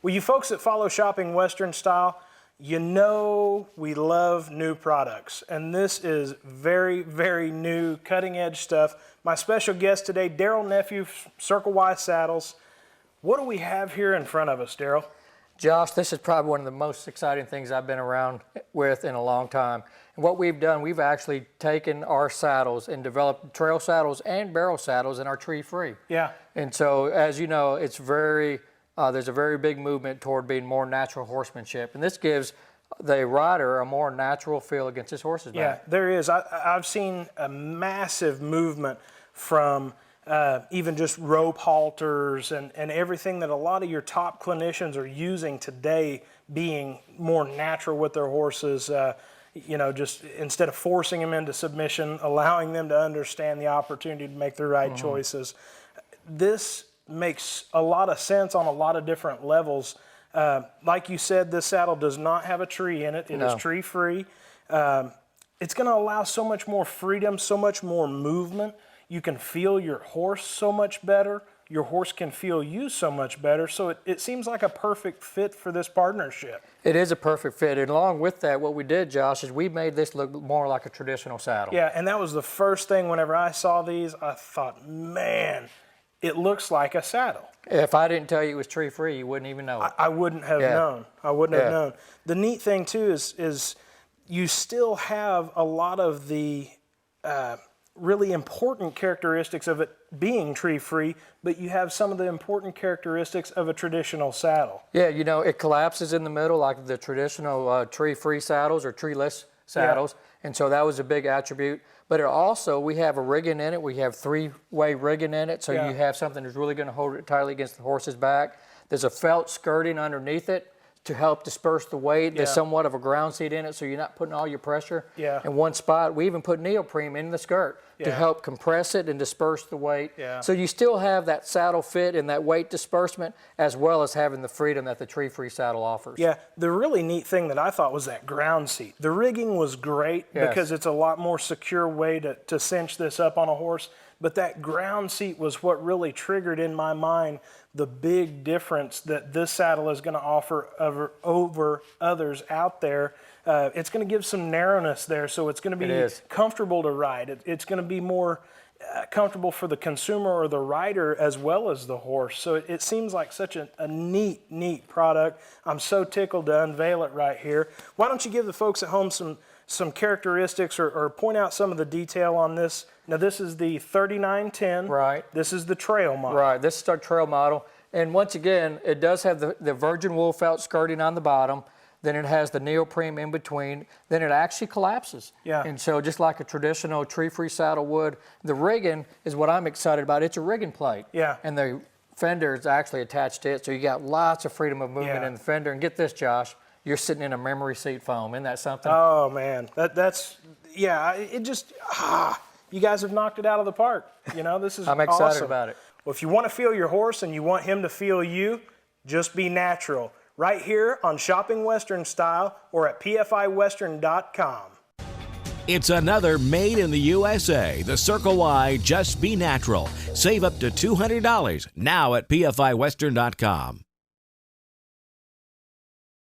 Well, you folks that follow Shopping Western Style, you know we love new products, and this is very, very new, cutting-edge stuff. My special guest today, Daryl Nephew, Circle Y Saddles. What do we have here in front of us, Daryl? Josh, this is probably one of the most exciting things I've been around with in a long time. And what we've done, we've actually taken our saddles and developed trail saddles and barrel saddles, and are tree-free. Yeah. And so, as you know, it's very there's a very big movement toward being more natural horsemanship, and this gives the rider a more natural feel against his horse's back. Yeah, there is. I've seen a massive movement from even just rope halters and everything that a lot of your top clinicians are using today, being more natural with their horses. You know, just instead of forcing them into submission, allowing them to understand the opportunity to make the right choices. This makes a lot of sense on a lot of different levels. Like you said, this saddle does not have a tree in it. It is tree-free. It's going to allow so much more freedom, so much more movement. You can feel your horse so much better. Your horse can feel you so much better. So it seems like a perfect fit for this partnership. It is a perfect fit. And along with that, what we did, Josh, is we made this look more like a traditional saddle. Yeah, and that was the first thing whenever I saw these, I thought, man, it looks like a saddle. If I didn't tell you it was tree-free, you wouldn't even know it. I wouldn't have known. I wouldn't have known. The neat thing, too, is you still have a lot of the really important characteristics of it being tree-free, but you have some of the important characteristics of a traditional saddle. Yeah, you know, it collapses in the middle like the traditional tree-free saddles or treeless saddles, and so that was a big attribute. But it also, we have a rigging in it. We have three-way rigging in it, so you have something that's really going to hold it tightly against the horse's back. There's a felt skirting underneath it to help disperse the weight. There's somewhat of a ground seat in it, so you're not putting all your pressure in one spot. We even put neoprene in the skirt to help compress it and disperse the weight. So you still have that saddle fit and that weight disbursement, as well as having the freedom that the tree-free saddle offers. Yeah, the really neat thing that I thought was that ground seat. The rigging was great because it's a lot more secure way to cinch this up on a horse, but that ground seat was what really triggered in my mind the big difference that this saddle is going to offer over others out there. It's going to give some narrowness there, so it's going to be comfortable to ride. It's going to be more comfortable for the consumer or the rider as well as the horse. So it seems like such a neat product. I'm so tickled to unveil it right here. Why don't you give the folks at home some characteristics or point out some of the detail on this. Now this is the 3910. Right. This is the trail model. Right, this is our trail model. And once again, it does have the virgin wool felt skirting on the bottom. Then it has the neoprene in between. Then it actually collapses. Yeah. And so just like a traditional tree-free saddle would, the rigging is what I'm excited about. It's a rigging plate. Yeah. And the fender is actually attached to it, so you got lots of freedom of movement in the fender. And get this, Josh, you're sitting in a memory seat foam. Isn't that something? Oh, man. That's it just, you guys have knocked it out of the park. You know, this is I'm excited awesome. about it. Well, if you want to feel your horse and you want him to feel you, just be natural. Right here on Shopping Western Style or at pfiwestern.com. It's another made in the USA, the Circle Y Just Be Natural. Save up to $200 now at pfiwestern.com.